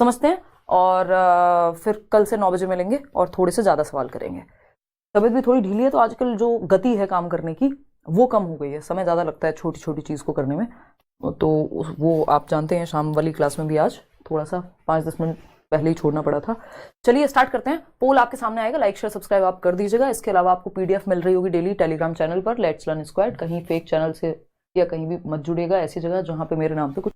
समझते हैं। और फिर कल से 9 बजे मिलेंगे और थोड़े से ज़्यादा सवाल करेंगे। तबीयत भी थोड़ी ढीली है तो आजकल जो गति है काम करने की वो कम हो गई है, समय ज़्यादा लगता है छोटी छोटी चीज़ को करने में। तो वो आप जानते हैं, शाम वाली क्लास में भी आज थोड़ा सा 5-10 मिनट पहले ही छोड़ना पड़ा था। चलिए स्टार्ट करते हैं। पोल आपके सामने आएगा, लाइक शेयर सब्सक्राइब आप कर दीजिएगा। इसके अलावा आपको पीडीएफ मिल रही होगी डेली टेलीग्राम चैनल पर, लेट्स लर्न स्क्वाड। कहीं फेक चैनल से या कहीं भी मत जुड़िएगा, ऐसी जगह जहां पे मेरे नाम पे कुछ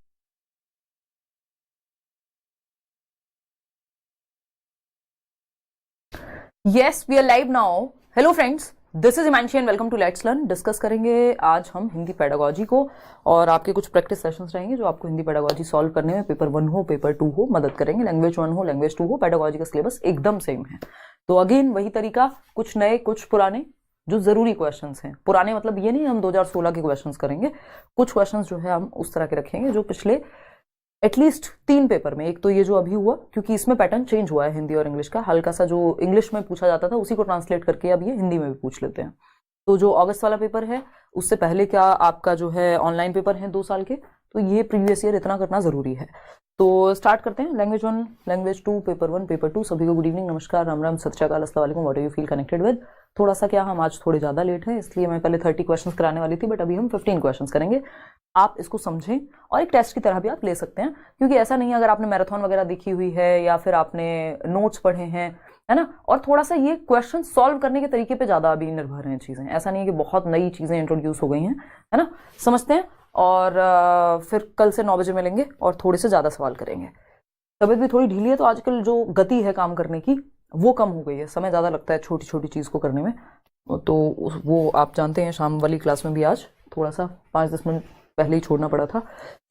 yes we are live now. Hello friends, this is Himanshi and welcome to let's learn. Discuss करेंगे आज हम हिंदी पेडागोजी को, और आपके कुछ प्रैक्टिस सेशंस रहेंगे जो आपको हिंदी पेडागोजी सॉल्व करने में पेपर 1 हो पेपर 2 हो मदद करेंगे। लैंग्वेज 1 हो लैंग्वेज 2 हो, पेडागोजी का सिलेबस एकदम सेम है। तो अगेन वही तरीका, कुछ नए कुछ पुराने जो जरूरी क्वेश्चंस हैं। पुराने मतलब ये नहीं हम 2016 के क्वेश्चंस करेंगे, कुछ क्वेश्चंस जो है हम उस तरह के रखेंगे जो पिछले एटलीस्ट 3 पेपर में, एक तो ये जो अभी हुआ क्योंकि इसमें पैटर्न चेंज हुआ है हिंदी और इंग्लिश का, हल्का सा जो इंग्लिश में पूछा जाता था उसी को ट्रांसलेट करके अब ये हिंदी में भी पूछ लेते हैं। तो जो अगस्त वाला पेपर है उससे पहले क्या आपका जो है ऑनलाइन पेपर है 2 साल के, तो ये प्रीवियस ईयर इतना करना जरूरी है। तो स्टार्ट करते हैं। Language 1 language 2 paper 1 paper 2। सभी को गुड इवनिंग, नमस्कार, राम राम, सत श्री अकाल, अस्सलाम वालेकुम, what do you feel connected with. थोड़ा सा क्या हम आज थोड़े ज्यादा लेट हैं, इसलिए मैं पहले 30 क्वेश्चंस कराने वाली थी, बट अभी हम 15 क्वेश्चंस करेंगे। आप इसको समझें और एक टेस्ट की तरह भी आप ले सकते हैं, क्योंकि ऐसा नहीं है अगर आपने मैराथन वगैरह देखी हुई है या फिर आपने नोट्स पढ़े हैं, है ना, और थोड़ा सा ये क्वेश्चन सॉल्व करने के तरीके पे ज्यादा अभी निर्भर हैं चीजें। ऐसा नहीं है कि बहुत नई चीजें इंट्रोड्यूस हो गई हैं, है ना। समझते हैं और फिर कल से 9 बजे मिलेंगे और थोड़े से ज्यादा सवाल करेंगे। तबीयत भी थोड़ी ढीली है तो आजकल जो गति है काम करने की वो कम हो गई है, समय ज्यादा लगता है छोटी छोटी चीज को करने में। तो वो आप जानते हैं, शाम वाली क्लास में भी आज थोड़ा सा 5-10 मिनट पहले ही छोड़ना पड़ा था।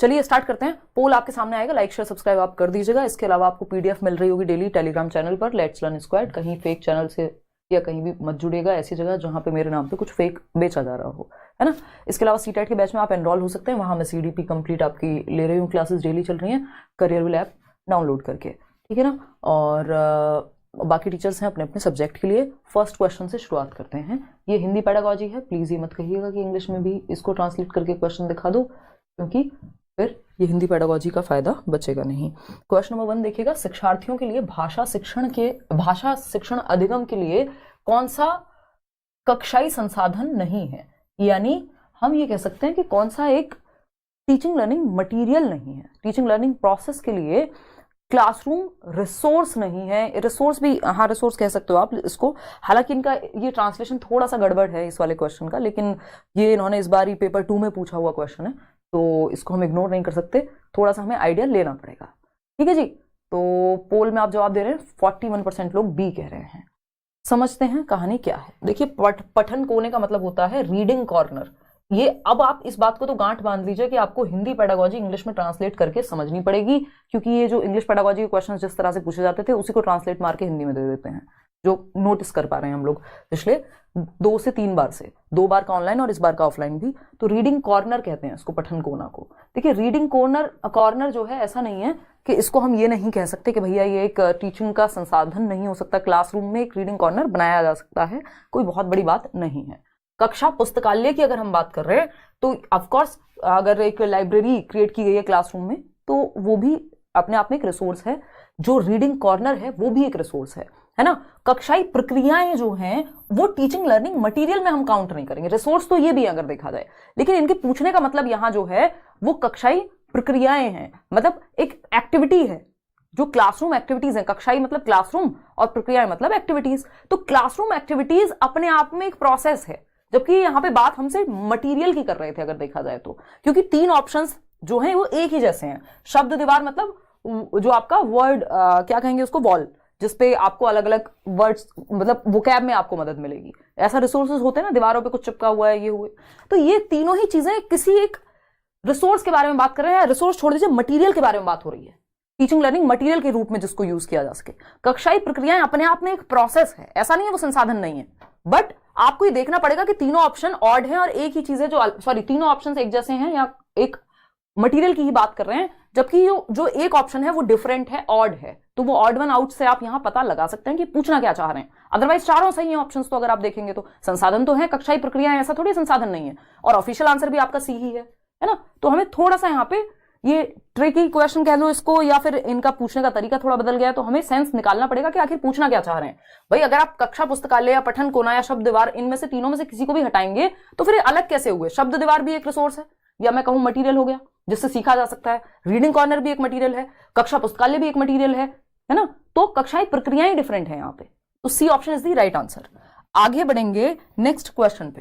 चलिए स्टार्ट करते हैं। पोल आपके सामने आएगा, लाइक शेयर सब्सक्राइब आप कर दीजिएगा। इसके अलावा आपको पीडीएफ मिल रही होगी डेली टेलीग्राम चैनल पर, लेट्स लर्न स्क्वाड। कहीं फेक चैनल से या कहीं भी मत जुड़िएगा, ऐसी जगह जहां पे मेरे नाम पे कुछ फेक बेचा जा रहा हो, है ना। इसके अलावा सीटेट के बैच में आप एनरोल हो सकते हैं, वहां मैं सीडीपी कंप्लीट आपकी ले रही हूँ, क्लासेस डेली चल रही हैं करियर विल ऐप डाउनलोड करके, ठीक है ना। और बाकी टीचर्स हैं अपने अपने सब्जेक्ट के लिए। फर्स्ट क्वेश्चन से शुरुआत करते हैं। ये हिंदी पेडागोजी है, प्लीज ये मत कहिएगा कि इंग्लिश में भी इसको ट्रांसलेट करके क्वेश्चन दिखा दो, क्योंकि फिर ये हिंदी पेडागोजी का फायदा बचेगा नहीं। क्वेश्चन नंबर 1 देखिएगा, शिक्षार्थियों के लिए भाषा शिक्षण अधिगम के लिए कौन सा कक्षाई संसाधन नहीं है, यानी हम ये कह सकते हैं कि कौन सा एक टीचिंग लर्निंग मटेरियल नहीं है, टीचिंग लर्निंग प्रोसेस के लिए क्लासरूम रिसोर्स नहीं है। रिसोर्स भी, हाँ रिसोर्स कह सकते हो आप इसको, हालांकि इनका ये ट्रांसलेशन थोड़ा सा गड़बड़ है इस वाले क्वेश्चन का, लेकिन ये इन्होंने इस बार ही पेपर 2 में पूछा हुआ क्वेश्चन है, तो इसको हम इग्नोर नहीं कर सकते, थोड़ा सा हमें आइडिया लेना पड़ेगा, ठीक है जी। तो पोल में आप जवाब दे रहे हैं, 41% लोग बी कह रहे हैं। समझते हैं कहानी क्या है। देखिए, पठन कोने का मतलब होता है रीडिंग कॉर्नर। ये अब आप इस बात को तो गांठ बांध लीजिए कि आपको हिंदी पेडागोजी इंग्लिश में ट्रांसलेट करके समझनी पड़ेगी, क्योंकि ये जो इंग्लिश पेडागोजी के क्वेश्चंस जिस तरह से पूछे जाते थे उसी को ट्रांसलेट मार के हिंदी में दे देते हैं, जो नोटिस कर पा रहे हैं हम लोग पिछले 2 से 3 बार से, 2 बार का ऑनलाइन और इस बार का ऑफलाइन भी। तो रीडिंग कॉर्नर कहते हैं इसको, पठन कोना को। देखिए, रीडिंग कॉर्नर जो है, ऐसा नहीं है कि इसको हम ये नहीं कह सकते कि भैया ये एक टीचिंग का संसाधन नहीं हो सकता, क्लासरूम में एक रीडिंग कॉर्नर बनाया जा सकता है, कोई बहुत बड़ी बात नहीं है। कक्षा पुस्तकालय की अगर हम बात कर रहे हैं तो ऑफकोर्स अगर एक लाइब्रेरी क्रिएट की गई है क्लासरूम में तो वो भी अपने आप में एक रिसोर्स है, जो रीडिंग कॉर्नर है वो भी एक रिसोर्स है ना। कक्षाई प्रक्रियाएं जो हैं वो टीचिंग लर्निंग मटेरियल में हम काउंट नहीं करेंगे, रिसोर्स तो ये भी अगर देखा जाए, लेकिन इनके पूछने का मतलब यहां जो है वो कक्षाई प्रक्रियाएं हैं, मतलब एक एक्टिविटी है, जो क्लासरूम एक्टिविटीज है। कक्षाई मतलब क्लासरूम और प्रक्रियाएं मतलब एक्टिविटीज। तो क्लासरूम एक्टिविटीज अपने आप में एक प्रोसेस है, जबकि यहाँ पे बात हमसे मटेरियल की कर रहे थे अगर देखा जाए तो, क्योंकि 3 ऑप्शंस जो हैं वो एक ही जैसे हैं। शब्द दीवार मतलब जो आपका वर्ड क्या कहेंगे उसको, वॉल, जिसपे आपको अलग अलग वर्ड्स मतलब वोकैब में आपको मदद मिलेगी। ऐसा रिसोर्सेज होते हैं ना, दीवारों पे कुछ चिपका हुआ है, ये हुए। तो ये तीनों ही चीजें किसी एक रिसोर्स के बारे में बात कर रहे हैं, रिसोर्स छोड़ दीजिए, मटेरियल के बारे में बात हो रही है, टीचिंग लर्निंग मटेरियल के रूप में जिसको यूज किया जा सके। कक्षाई प्रक्रियाएं अपने आप में एक प्रोसेस है, ऐसा नहीं है वो संसाधन नहीं है, बट आपको ये देखना पड़ेगा कि तीनों ऑप्शन ऑड हैं और एक ही चीज है तीनों ऑप्शन एक जैसे हैं या एक मटेरियल की ही बात कर रहे हैं, जबकि जो एक ऑप्शन है वो डिफरेंट है, ऑड है। तो वो ऑड वन आउट से आप यहां पता लगा सकते हैं कि पूछना क्या चाह रहे हैं। अदरवाइज चारों सही है ऑप्शंस, तो अगर आप देखेंगे तो संसाधन तो है, कक्षाई प्रक्रिया ऐसा थोड़ी संसाधन नहीं है, और ऑफिशियल आंसर भी आपका सी ही है ना। तो हमें थोड़ा सा यहाँ पे ये ट्रिकी क्वेश्चन कह लो इसको, या फिर इनका पूछने का तरीका थोड़ा बदल गया, तो हमें सेंस निकालना पड़ेगा कि आखिर पूछना क्या चाह रहे हैं। भाई अगर आप कक्षा पुस्तकालय या पठन कोना या शब्द दीवार, इनमें से तीनों में से किसी को भी हटाएंगे तो फिर अलग कैसे हुए? शब्द दीवार भी एक रिसोर्स है, या मैं कहूं मटीरियल हो गया जिससे सीखा जा सकता है। रीडिंग कॉर्नर भी एक मटीरियल है, कक्षा पुस्तकालय भी एक मटीरियल है ना। तो कक्षाएं, प्रक्रियाएं डिफरेंट है यहाँ पे। तो C option is the right answer. आगे बढ़ेंगे नेक्स्ट क्वेश्चन पे।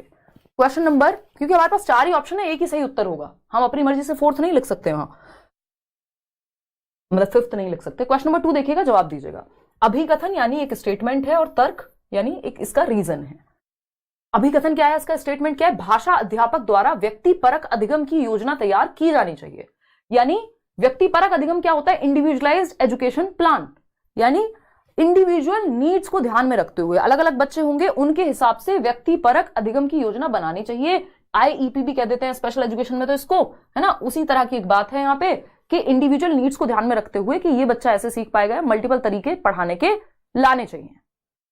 क्वेश्चन नंबर, क्योंकि हमारे पास 4 ही ऑप्शन है, एक ही सही उत्तर होगा, हम अपनी मर्जी से 4th नहीं लिख सकते वहां, मतलब 5th नहीं लिख सकते। क्वेश्चन नंबर 2 देखिएगा, जवाब दीजिएगा। अभिकथन यानी एक स्टेटमेंट है और तर्क यानी एक इसका रीजन है। अभिकथन क्या है, इसका स्टेटमेंट क्या है? भाषा अध्यापक द्वारा व्यक्तिपरक अधिगम की योजना तैयार की जानी चाहिए। यानी व्यक्तिपरक अधिगम क्या होता है? इंडिविजुअलाइज्ड एजुकेशन प्लान, यानी इंडिविजुअल नीड्स को ध्यान में रखते हुए अलग अलग बच्चे होंगे, उनके हिसाब से व्यक्तिपरक अधिगम की योजना बनानी चाहिए। आईईपी भी कह देते हैं स्पेशल एजुकेशन में तो इसको, है ना। उसी तरह की एक बात है यहाँ पे कि इंडिविजुअल नीड्स को ध्यान में रखते हुए कि ये बच्चा ऐसे सीख पाएगा, मल्टीपल तरीके पढ़ाने के लाने चाहिए।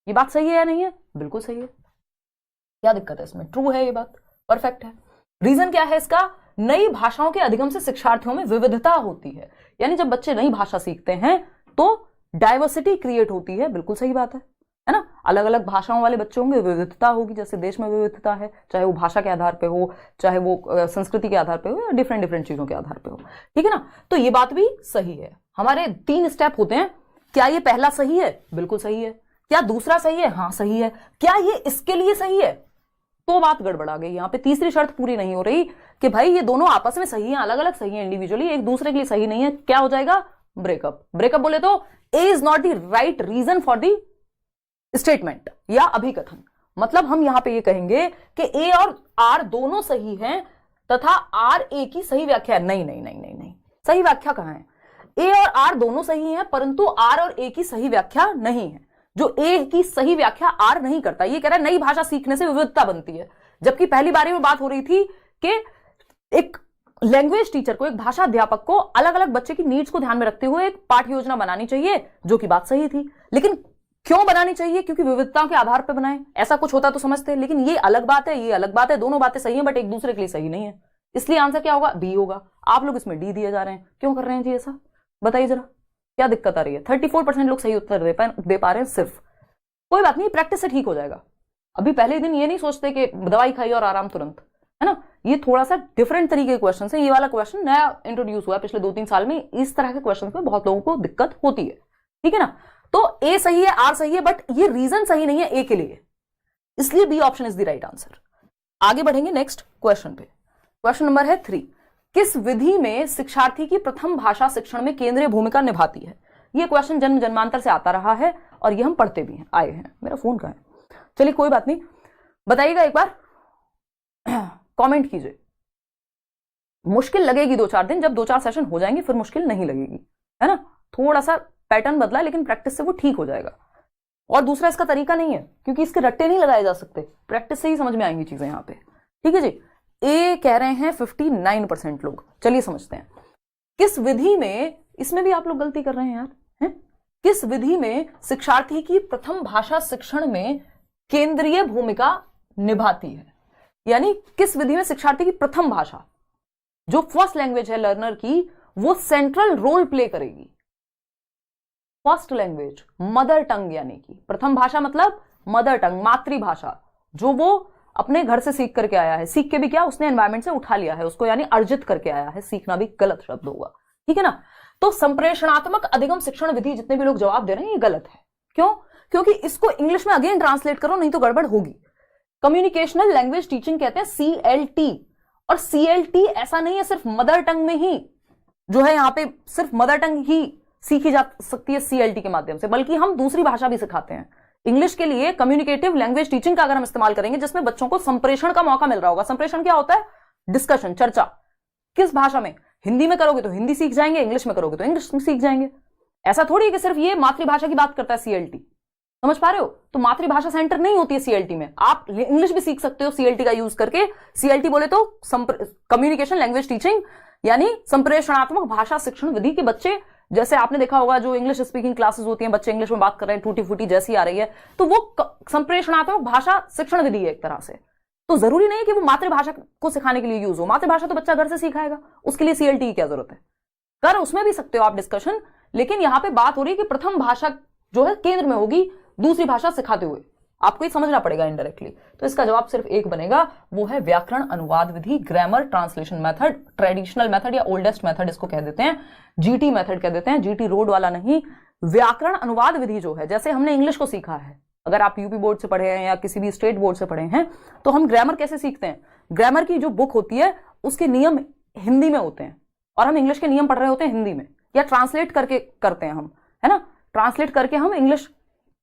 ये बात सही है या नहीं है? बिल्कुल सही है। क्या दिक्कत है इसमें? ट्रू है, ये बात परफेक्ट है। रीजन क्या है इसका? नई भाषाओं के अधिगम से शिक्षार्थियों में विविधता होती है, यानी जब बच्चे नई भाषा सीखते हैं तो डाइवर्सिटी क्रिएट होती है। बिल्कुल सही बात है ना। अलग अलग भाषाओं वाले बच्चे होंगे, विविधता होगी, जैसे देश में विविधता है, चाहे वो भाषा के आधार पे हो, चाहे वो संस्कृति के आधार पे हो, या डिफरेंट चीजों के आधार पे हो, ठीक है ना। तो ये बात भी सही है। हमारे 3 स्टेप होते हैं। क्या ये पहला सही है? बिल्कुल सही है। क्या दूसरा सही है? हाँ सही है। क्या ये इसके लिए सही है? तो बात गड़बड़ा गई। यहाँ पे तीसरी शर्त पूरी नहीं हो रही कि भाई ये दोनों आपस में सही हैं, अलग अलग सही हैं, इंडिविजुअली एक दूसरे के लिए सही नहीं है। क्या हो जाएगा? ब्रेकअप। ब्रेकअप बोले तो A is not the right reason for the statement या अभिकथन। मतलब हम यहां पे ये कहेंगे कि ए और आर दोनों सही हैं तथा आर ए की सही व्याख्या है। नहीं नहीं नहीं नहीं नहीं, सही व्याख्या कहां है? ए और आर दोनों सही हैं, परंतु आर और ए की सही व्याख्या नहीं है। जो ए की सही व्याख्या आर नहीं करता, ये कह रहा है नई भाषा सीखने से विविधता बनती है, जबकि पहली बारी में बात हो रही थी कि एक लैंग्वेज टीचर को, एक भाषा अध्यापक को अलग अलग बच्चे की नीड्स को ध्यान में रखते हुए एक पाठ्य योजना बनानी चाहिए, जो कि बात सही थी। लेकिन क्यों बनानी चाहिए? क्योंकि विविधताओं के आधार पर बनाए। ऐसा कुछ होता तो समझते, लेकिन ये अलग बात है, ये अलग बात है, दोनों बातें सही हैं बट एक दूसरे के लिए सही नहीं है। इसलिए आंसर क्या होगा? बी होगा। आप लोग इसमें डी दिए जा रहे हैं, क्यों कर रहे हैं जी ऐसा? बताइए जरा, क्या दिक्कत आ रही है? 34% लोग सही उत्तर दे पा रहे हैं सिर्फ। कोई बात नहीं, प्रैक्टिस से ठीक हो जाएगा। अभी पहले दिन ये नहीं सोचते कि दवाई खाई और आराम तुरंत, है ना। ये थोड़ा सा डिफरेंट तरीके के क्वेश्चन है। ये वाला क्वेश्चन नया इंट्रोड्यूस हुआ है पिछले 2-3 साल में। इस तरह के क्वेश्चन में बहुत लोगों को दिक्कत होती है, ठीक है ना। तो ए सही है, आर सही है, बट ये रीजन सही नहीं है ए के लिए, इसलिए B option is the right answer. आगे बढ़ेंगे नेक्स्ट क्वेश्चन पे। क्वेश्चन नंबर है 3। किस विधि में शिक्षार्थी की प्रथम भाषा शिक्षण में केंद्रीय भूमिका निभाती है? ये क्वेश्चन जन्म जन्मांतर से आता रहा है और ये हम पढ़ते भी हैं, आए हैं। मेरा फोन कहां है? चलिए कोई बात नहीं, बताइएगा एक बार, कमेंट कीजिए। मुश्किल लगेगी 2-4 दिन, जब 2-4 सेशन हो जाएंगे फिर मुश्किल नहीं लगेगी, है ना। थोड़ा सा पैटर्न बदला, लेकिन प्रैक्टिस से वो ठीक हो जाएगा। और दूसरा इसका तरीका नहीं है, क्योंकि इसके रट्टे नहीं लगाए जा सकते, प्रैक्टिस से ही समझ में आएंगी चीजें यहाँ पे, ठीक है जी। ए कह रहे हैं 59% लोग। चलिए समझते हैं किस विधि में, इसमें भी आप लोग गलती कर रहे हैं यार, है? किस विधि में शिक्षार्थी की प्रथम भाषा शिक्षण में केंद्रीय भूमिका निभाती है? यानी किस विधि में शिक्षार्थी की प्रथम भाषा, जो फर्स्ट लैंग्वेज है लर्नर की, वो सेंट्रल रोल प्ले करेगी। फर्स्ट लैंग्वेज, मदर टंग, यानी कि प्रथम भाषा मतलब मदर टंग, मातृभाषा, जो वो अपने घर से सीख करके आया है। सीख के भी क्या, उसने एनवायरमेंट से उठा लिया है उसको, यानी अर्जित करके आया है। सीखना भी गलत शब्द होगा, ठीक है ना। तो संप्रेषणात्मक अधिगम शिक्षण विधि, जितने भी लोग जवाब दे रहे हैं ये गलत है। क्यों? क्योंकि इसको इंग्लिश में अगेन ट्रांसलेट करो, नहीं तो गड़बड़ होगी। कम्युनिकेशनल लैंग्वेज टीचिंग कहते हैं CLT, और CLT ऐसा नहीं है सिर्फ मदर टंग में ही, जो है यहाँ पे सिर्फ मदर टंग ही सीखी जा सकती है CLT के माध्यम से, बल्कि हम दूसरी भाषा भी सिखाते हैं। इंग्लिश के लिए कम्युनिकेटिव लैंग्वेज टीचिंग का अगर हम इस्तेमाल करेंगे, जिसमें बच्चों को संप्रेषण का मौका मिल रहा होगा। संप्रेषण क्या होता है? डिस्कशन, चर्चा। किस भाषा में? हिंदी में करोगे तो हिंदी सीख जाएंगे, इंग्लिश में करोगे तो इंग्लिश में सीख जाएंगे। ऐसा थोड़ी है कि सिर्फ ये मातृभाषा की बात करता है CLT, समझ पा रहे हो? तो मातृभाषा सेंटर नहीं होती है CLT में, आप इंग्लिश भी सीख सकते हो CLT का यूज करके। CLT बोले तो कम्युनिकेशन लैंग्वेज टीचिंग, यानी संप्रेषणात्मक भाषा शिक्षण विधि के बच्चे, जैसे आपने देखा होगा जो इंग्लिश स्पीकिंग क्लासेस होती हैं, बच्चे इंग्लिश में बात कर रहे हैं, टूटी फूटी जैसी आ रही है, तो वो संप्रेषणात्मक भाषा शिक्षण विधि है एक तरह से। तो जरूरी नहीं है कि वो मातृभाषा को सिखाने के लिए यूज हो। मातृभाषा तो बच्चा घर से सिखाएगा, उसके लिए CLT की क्या जरूरत है? कर उसमें भी सकते हो आप डिस्कशन, लेकिन यहां पे बात हो रही है कि प्रथम भाषा जो है केंद्र में होगी, दूसरी भाषा सिखाते हुए। आपको ये समझना पड़ेगा इनडायरेक्टली। तो इसका जवाब सिर्फ एक बनेगा, वो है व्याकरण अनुवाद विधि, grammar translation method, traditional method या ओल्डेस्ट मेथड इसको कह देते हैं, जीटी मेथड कह देते हैं, जीटी रोड वाला नहीं। व्याकरण अनुवाद विधि जो है, जैसे हमने इंग्लिश को सीखा है, अगर आप यूपी बोर्ड से पढ़े हैं या किसी भी स्टेट बोर्ड से पढ़े हैं, तो हम ग्रामर कैसे सीखते हैं? ग्रामर की जो बुक होती है उसके नियम हिंदी में होते हैं और हम इंग्लिश के नियम पढ़ रहे होते हैं हिंदी में, या ट्रांसलेट करके करते हैं हम, है ना, ट्रांसलेट करके हम इंग्लिश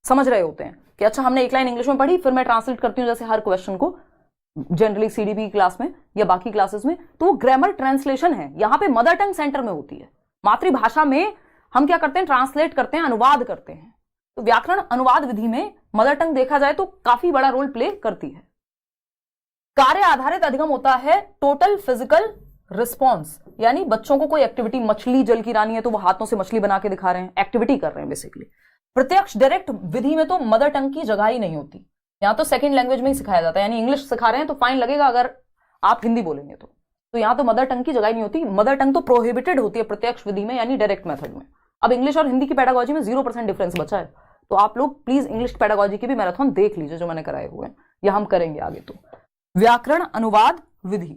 समझ रहे होते हैं कि अच्छा हमने एक लाइन इंग्लिश में पढ़ी, फिर मैं ट्रांसलेट करती हूँ जैसे हर क्वेश्चन को जनरली सीडीपी क्लास में या बाकी क्लासेस में, तो वो ग्रामर ट्रांसलेशन है। यहां पे मदर टंग सेंटर में होती है, मातृभाषा में हम क्या करते हैं? ट्रांसलेट करते हैं, अनुवाद करते हैं। तो व्याकरण अनुवाद विधि में मदर टंग देखा जाए तो काफी बड़ा रोल प्ले करती है। कार्य आधारित अधिगम होता है टोटल फिजिकल रिस्पॉन्स, यानी बच्चों को कोई एक्टिविटी, मछली जल की रानी है तो वो हाथों से मछली बना के दिखा रहे हैं, एक्टिविटी कर रहे हैं बेसिकली। प्रत्यक्ष डायरेक्ट विधि में तो मदर टंग की जगह ही नहीं होती, यहां तो सेकंड लैंग्वेज में ही सिखाया जाता है, यानी इंग्लिश सिखा रहे हैं तो फाइन लगेगा अगर आप हिंदी बोलेंगे तो यहां तो मदर टंग की जगह ही नहीं होती। मदर टंग तो प्रोहिबिटेड होती है प्रत्यक्ष विधि में, यानी डायरेक्ट मेथड में। अब इंग्लिश और हिंदी की पेडागोजी में 0% डिफरेंस बचा है, तो आप लोग प्लीज इंग्लिश पेडागोजी की भी मैराथन देख लीजिए जो मैंने कराए हुए हैं, या हम करेंगे आगे। तो व्याकरण अनुवाद विधि।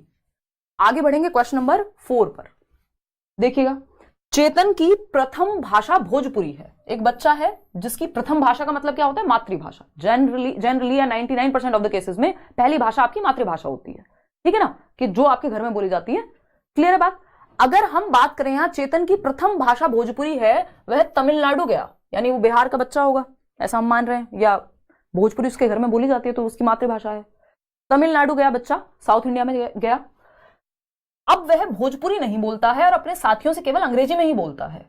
आगे बढ़ेंगे क्वेश्चन नंबर 4 पर। देखिएगा, चेतन की प्रथम भाषा भोजपुरी है। एक बच्चा है जिसकी प्रथम भाषा का मतलब क्या होता है? मातृभाषा। जनरली या 99% ऑफ द केसेस में पहली भाषा आपकी मातृभाषा होती है, ठीक है ना, कि जो आपके घर में बोली जाती है। क्लियर है बात? अगर हम बात करें यहां चेतन की प्रथम भाषा भोजपुरी है, वह तमिलनाडु गया, यानी वो बिहार का बच्चा होगा ऐसा हम मान रहे हैं, या भोजपुरी उसके घर में बोली जाती है तो उसकी मातृभाषा है। तमिलनाडु गया बच्चा, साउथ इंडिया में गया, अब वह भोजपुरी नहीं बोलता है और अपने साथियों से केवल अंग्रेजी में ही बोलता है,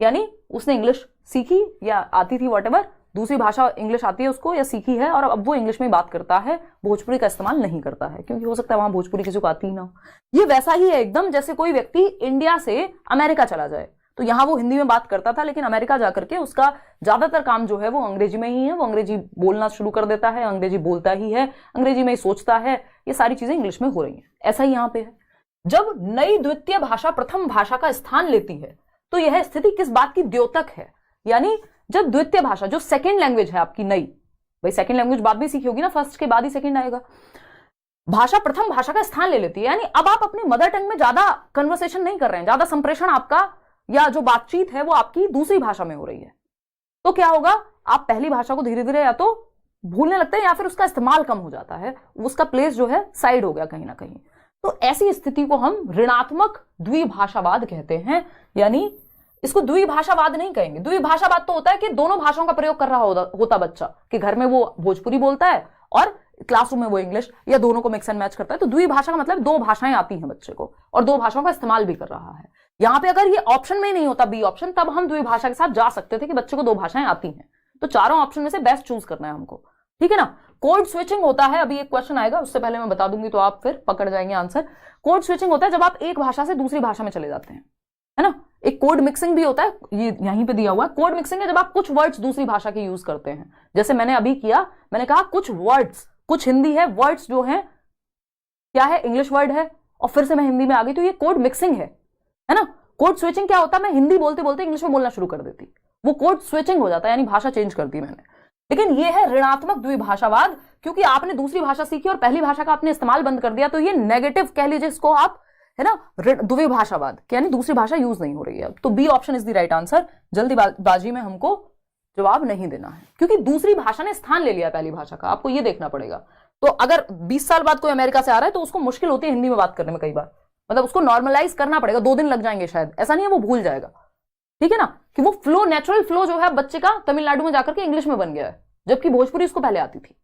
यानी उसने इंग्लिश सीखी या आती थी, व्हाटएवर, दूसरी भाषा इंग्लिश आती है उसको या सीखी है, और अब वो इंग्लिश में बात करता है, भोजपुरी का इस्तेमाल नहीं करता है, क्योंकि हो सकता है वहां भोजपुरी किसी को आती ही ना हो। ये वैसा ही है एकदम जैसे कोई व्यक्ति इंडिया से अमेरिका चला जाए, तो यहां वो हिंदी में बात करता था, लेकिन अमेरिका जाकर के उसका ज्यादातर काम जो है वो अंग्रेजी में ही है, वो अंग्रेजी बोलना शुरू कर देता है, अंग्रेजी बोलता ही है, अंग्रेजी में ही सोचता है, ये सारी चीजें इंग्लिश में हो रही है। ऐसा ही यहां पे है। जब नई द्वितीय भाषा प्रथम भाषा का स्थान लेती है, तो यह स्थिति किस बात की द्योतक है? यानी जब द्वितीय भाषा जो सेकंड लैंग्वेज है आपकी नई, भाई सेकंड लैंग्वेज बाद में सीखी होगी ना, फर्स्ट के बाद ही सेकंड आएगा, भाषा प्रथम भाषा का स्थान ले लेती है, यानी अब आप अपनी मदर टंग में ज्यादा कन्वर्सेशन नहीं कर रहे हैं, ज्यादा संप्रेषण आपका या जो बातचीत है वो आपकी दूसरी भाषा में हो रही है, तो क्या होगा? आप पहली भाषा को धीरे धीरे या तो भूलने लगते हैं या फिर उसका इस्तेमाल कम हो जाता है, उसका प्लेस जो है साइड हो गया कहीं ना कहीं। तो ऐसी स्थिति को हम ऋणात्मक द्विभाषावाद कहते हैं, यानी इसको द्विभाषावाद नहीं कहेंगे। द्विभाषावाद तो होता है कि दोनों भाषाओं का प्रयोग कर रहा होता बच्चा, कि घर में वो भोजपुरी बोलता है और क्लासरूम में वो इंग्लिश, या दोनों को मिक्स एंड मैच करता है। तो द्विभाषा का मतलब दो भाषाएं आती हैं बच्चे को और दो भाषाओं का इस्तेमाल भी कर रहा है। यहां पे अगर ये ऑप्शन में नहीं होता बी ऑप्शन, तब हम द्विभाषा के साथ जा सकते थे कि बच्चे को दो भाषाएं आती हैं। तो चारों ऑप्शन में से बेस्ट चूज करना है हमको, ठीक है ना। कोड स्विचिंग होता है, अभी एक क्वेश्चन आएगा उससे पहले मैं बता दूंगी तो आप फिर पकड़ जाएंगे आंसर। कोड स्विचिंग होता है जब आप एक भाषा से दूसरी भाषा में चले जाते हैं, है ना। एक कोड मिक्सिंग भी होता है, ये यहीं पे दिया हुआ है। कोड मिक्सिंग है जब आप कुछ वर्ड्स दूसरी भाषा के यूज करते हैं, जैसे मैंने अभी किया, मैंने कहा कुछ वर्ड्स, कुछ हिंदी है, वर्ड्स जो है क्या है, इंग्लिश वर्ड है, और फिर से मैं हिंदी में आ गई, तो ये कोड मिक्सिंग है ना। कोड स्विचिंग क्या होता है, मैं हिंदी बोलते बोलते इंग्लिश में बोलना शुरू कर देती, वो कोड स्विचिंग हो जाता है, यानी भाषा चेंज कर दी मैंने। लेकिन ये है ऋणात्मक द्विभाषावाद, क्योंकि आपने दूसरी भाषा सीखी और पहली भाषा का आपने इस्तेमाल बंद कर दिया, तो ये नेगेटिव कह लीजिए इसको आप, है ना, द्विभाषावाद, यानी दूसरी भाषा यूज नहीं हो रही है। तो B option is the right answer. जल्दीबाजी में हमको जवाब नहीं देना है, क्योंकि दूसरी भाषा ने स्थान ले लिया पहली भाषा का, आपको ये देखना पड़ेगा। तो अगर 20 साल बाद कोई अमेरिका से आ रहा है तो उसको मुश्किल होती है हिंदी में बात करने में, कई बार मतलब उसको नॉर्मलाइज करना पड़ेगा, 2 दिन लग जाएंगे शायद, ऐसा नहीं है वो भूल जाएगा, ठीक है ना, कि वो फ्लो, नेचुरल फ्लो जो है बच्चे का तमिलनाडु में जाकर के इंग्लिश में बन गया है, जबकि भोजपुरी उसको पहले आती थी।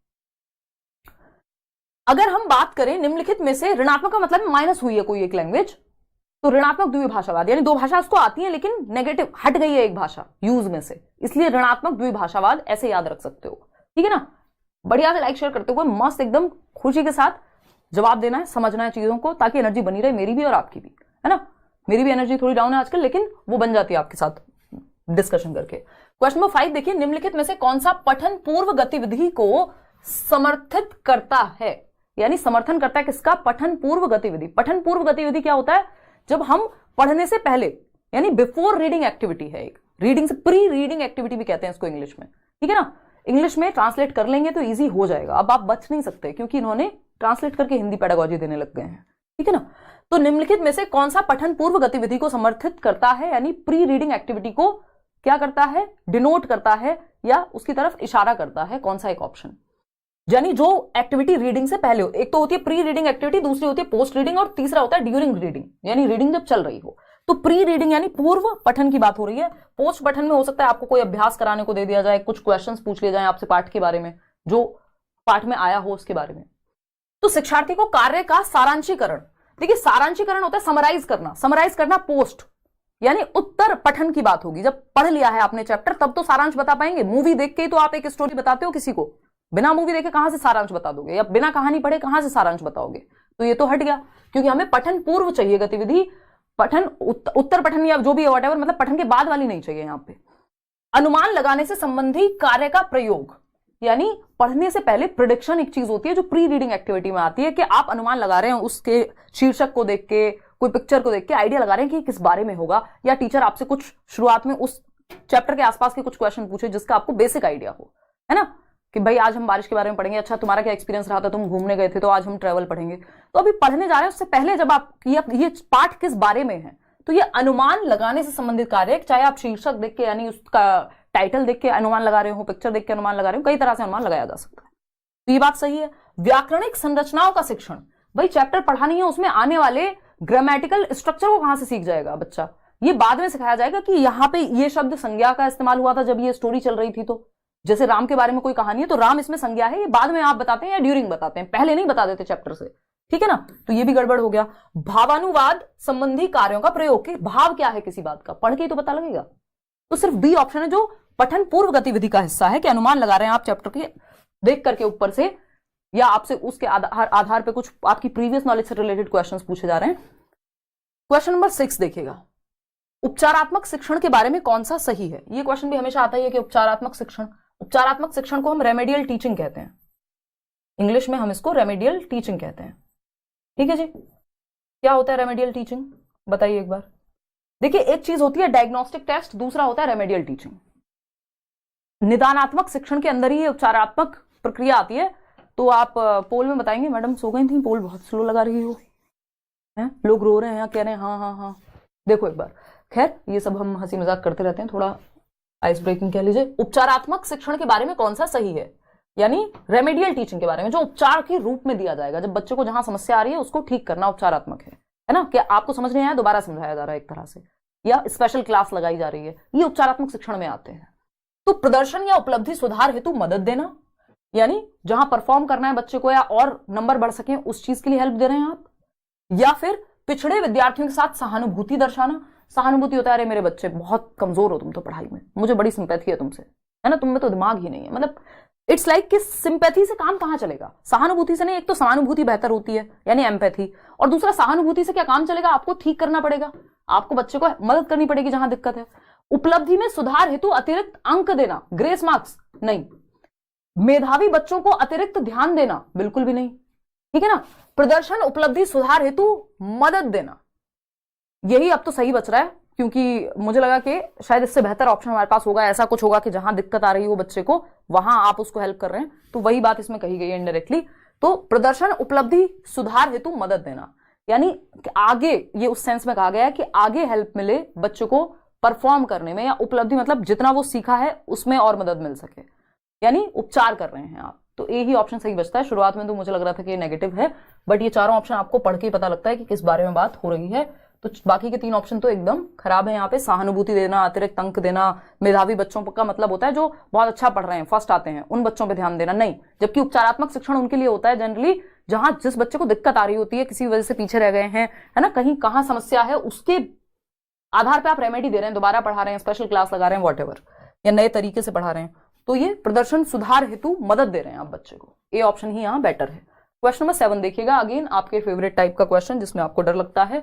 अगर हम बात करें निम्नलिखित में से ऋणात्मक का मतलब माइनस हुई है कोई एक लैंग्वेज, तो ऋणात्मक द्विभाषावाद, यानी दो भाषा उसको आती है लेकिन नेगेटिव हट गई है एक भाषा यूज में से, इसलिए ऋणात्मक द्विभाषावाद ऐसे याद रख सकते हो, ठीक है ना। बढ़िया से लाइक शेयर करते हुए मस्त एकदम खुशी के साथ जवाब देना है, समझना है चीजों को, ताकि एनर्जी बनी रहे, मेरी भी और आपकी भी, है ना। मेरी भी एनर्जी थोड़ी डाउन है आजकल, लेकिन वो बन जाती है आपके साथ डिस्कशन करके। क्वेश्चन नंबर 5 देखिए, निम्नलिखित में से कौन सा पठन पूर्व गतिविधि को समर्थित करता है, यानी समर्थन करता है किसका, पठन पूर्व गतिविधि। पठन पूर्व गतिविधि क्या होता है, जब हम पढ़ने से पहले यानी बिफोर रीडिंग एक्टिविटी है, एक रीडिंग से प्री रीडिंग एक्टिविटी भी कहते हैं इसको इंग्लिश में, ठीक है ना। इंग्लिश में ट्रांसलेट कर लेंगे तो इजी हो जाएगा, अब आप बच नहीं सकते क्योंकि इन्होंने ट्रांसलेट करके हिंदी पेडागोजी देने लग गए हैं, ठीक है ना। तो निम्नलिखित में से कौन सा पठन पूर्व गतिविधि को समर्थित करता है, यानी प्री रीडिंग एक्टिविटी को क्या करता है, डिनोट करता है या उसकी तरफ इशारा करता है, कौन सा एक ऑप्शन। यानी जो एक्टिविटी रीडिंग से पहले हो, एक तो होती है प्री रीडिंग एक्टिविटी, दूसरी होती है पोस्ट रीडिंग और तीसरा होता है ड्यूरिंग रीडिंग, यानी रीडिंग जब चल रही हो। तो प्री रीडिंग यानी पूर्व पठन की बात हो रही है। पोस्ट पठन में हो सकता है आपको कोई अभ्यास कराने को दे दिया जाए, कुछ क्वेश्चंस पूछ लिए जाए आपसे पाठ के बारे में, जो पाठ में आया हो उसके बारे में। तो शिक्षार्थी को कार्य का सारांशीकरण, देखिए सारांशीकरण होता है समराइज करना पोस्ट, यानी उत्तर पठन की बात होगी। जब पढ़ लिया है आपने चैप्टर तब तो सारांश बता पाएंगे। मूवी देख के ही तो आप एक स्टोरी बताते हो किसी को, बिना मूवी देखे कहां से सारांश बता दोगे, या बिना कहानी पढ़े कहां से सारांश बताओगे। तो ये तो हट गया, क्योंकि हमें पठन पूर्व चाहिए गतिविधि, पठन उत्तर पठन या जो भी व्हाटएवर, मतलब पठन के बाद वाली नहीं चाहिए। यहां पे अनुमान लगाने से संबंधी कार्य का प्रयोग, यानी पढ़ने से पहले प्रिडिक्शन एक चीज होती है जो प्री रीडिंग एक्टिविटी में आती है, कि आप अनुमान लगा रहे हैं उसके शीर्षक को देख के, कोई पिक्चर को देख के आइडिया लगा रहे हैं कि किस बारे में होगा, या टीचर आपसे कुछ शुरुआत में उस चैप्टर के आसपास के कुछ क्वेश्चन पूछे जिसका आपको बेसिक आइडिया हो, है ना, कि भाई आज हम बारिश के बारे में पढ़ेंगे, अच्छा तुम्हारा क्या एक्सपीरियंस रहा था, तुम घूमने गए थे, तो आज हम ट्रेवल पढ़ेंगे। तो अभी पढ़ने जा रहे हैं उससे पहले जब आप ये पाठ किस बारे में है, तो ये अनुमान लगाने से संबंधित कार्य, चाहे आप शीर्षक देख के यानी उसका टाइटल देख के अनुमान लगा रहे हो, पिक्चर देख के अनुमान लगा रहे हो, कई तरह से अनुमान लगाया जा सकता है। तो ये बात सही है। व्याकरणिक संरचनाओं का शिक्षण, भाई चैप्टर पढ़ा नहीं है, उसमें आने वाले ग्रामेटिकल स्ट्रक्चर को कहां से सीख जाएगा बच्चा, ये बाद में सिखाया जाएगा कि यहां पे ये शब्द संज्ञा का इस्तेमाल हुआ था जब ये स्टोरी चल रही थी। तो जैसे राम के बारे में कोई कहानी है तो राम इसमें संज्ञा है, ये बाद में आप बताते हैं या ड्यूरिंग बताते हैं, पहले नहीं बता देते चैप्टर से, ठीक है ना। तो ये भी गड़बड़ हो गया। भावानुवाद संबंधी कार्यों का प्रयोग, के भाव क्या है किसी बात का, पढ़ के ही तो पता लगेगा। तो सिर्फ बी ऑप्शन है जो पठन पूर्व गतिविधि का हिस्सा है, कि अनुमान लगा रहे हैं आप चैप्टर के देख करके ऊपर से, या आपसे उसके आधार पे कुछ आपकी प्रीवियस नॉलेज से रिलेटेड क्वेश्चंस पूछे जा रहे हैं। क्वेश्चन नंबर 6 देखिएगा, उपचारात्मक शिक्षण के बारे में कौन सा सही है। ये क्वेश्चन भी हमेशा आता ही है कि उपचारात्मक शिक्षण को हम रेमेडियल टीचिंग कहते हैं, इंग्लिश में हम इसको रेमेडियल टीचिंग कहते हैं, ठीक है जी। क्या होता है रेमेडियल टीचिंग, बताइए एक बार। देखिए एक चीज होती है डायग्नोस्टिक टेस्ट, दूसरा होता है रेमेडियल टीचिंग। निदानात्मक शिक्षण के अंदर ही उपचारात्मक प्रक्रिया आती है। तो आप पोल में बताएंगे, मैडम सो गई थी, पोल बहुत स्लो लगा रही हो, हैं लोग रो रहे हैं, कह रहे हैं हाँ हाँ हाँ, देखो एक बार। खैर ये सब हम हंसी मजाक करते रहते हैं, थोड़ा आइस ब्रेकिंग कह लीजिए। उपचारात्मक शिक्षण के बारे में कौन सा सही है, यानी रेमेडियल टीचिंग के बारे में, जो उपचार के रूप में दिया जाएगा, जब बच्चे को जहां समस्या आ रही है उसको ठीक करना उपचारात्मक है ना, कि आपको समझ नहीं आया दोबारा समझाया जा रहा है एक तरह से, या स्पेशल क्लास लगाई जा रही है, ये उपचारात्मक शिक्षण में आते हैं। तो प्रदर्शन या उपलब्धि सुधार हेतु मदद देना, यानी जहां परफॉर्म करना है बच्चे को या और नंबर बढ़ सके उस चीज के लिए हेल्प दे रहे हैं आप। या फिर पिछड़े विद्यार्थियों के साथ सहानुभूति दर्शाना। सहानुभूति होता है अरे मेरे बच्चे बहुत कमजोर हो तुम तो पढ़ाई में, मुझे बड़ी सिंपैथी है तुमसे, है ना, तुम में तो दिमाग ही नहीं है, मतलब इट्स लाइक कि सिंपैथी से काम कहां चलेगा, सहानुभूति से नहीं। एक तो सहानुभूति बेहतर होती है यानी एम्पैथी, और दूसरा सहानुभूति से क्या काम चलेगा, आपको ठीक करना पड़ेगा, आपको बच्चे को मदद करनी पड़ेगी जहां दिक्कत है। उपलब्धि में सुधार हेतु अतिरिक्त अंक देना, ग्रेस मार्क्स नहीं। मेधावी बच्चों को अतिरिक्त ध्यान देना, बिल्कुल भी नहीं, ठीक है ना। प्रदर्शन उपलब्धि सुधार हेतु मदद देना, यही अब तो सही बच रहा है, क्योंकि मुझे लगा कि शायद इससे बेहतर ऑप्शन हमारे पास होगा, ऐसा कुछ होगा कि जहां दिक्कत आ रही हो बच्चे को वहां आप उसको हेल्प कर रहे हैं, तो वही बात इसमें कही गई है इनडायरेक्टली। तो प्रदर्शन उपलब्धि सुधार हेतु मदद देना, यानी आगे, ये उस सेंस में कहा गया है कि आगे हेल्प मिले बच्चों को परफॉर्म करने में, या उपलब्धि मतलब जितना वो सीखा है उसमें और मदद मिल सके, यानी उपचार कर रहे हैं आप। तो ए ही ऑप्शन सही बचता है। शुरुआत में तो मुझे लग रहा था कि ये नेगेटिव है, बट ये चारों ऑप्शन आपको पढ़ के ही पता लगता है कि किस बारे में बात हो रही है। तो बाकी के 3 ऑप्शन तो एकदम खराब है। यहाँ पे सहानुभूति देना, अतिरिक्त अंक देना, मेधावी बच्चों का मतलब होता है जो बहुत अच्छा पढ़ रहे हैं, फर्स्ट आते हैं, उन बच्चों पे ध्यान देना नहीं। जबकि उपचारात्मक शिक्षण उनके लिए होता है जनरली जहां जिस बच्चे को दिक्कत आ रही होती है, किसी वजह से पीछे रह गए हैं, है ना, कहीं कहां समस्या है, उसके आधार पर आप रेमेडी दे रहे हैं, दोबारा पढ़ा रहे हैं, स्पेशल क्लास लगा रहे हैं, वॉटेवर, या नए तरीके से पढ़ा रहे हैं। तो ये प्रदर्शन सुधार हेतु मदद दे रहे हैं आप बच्चे को। ए ऑप्शन ही यहां बेटर है। क्वेश्चन नंबर 7 देखिएगा, अगेन आपके फेवरेट टाइप का क्वेश्चन जिसमें आपको डर लगता है,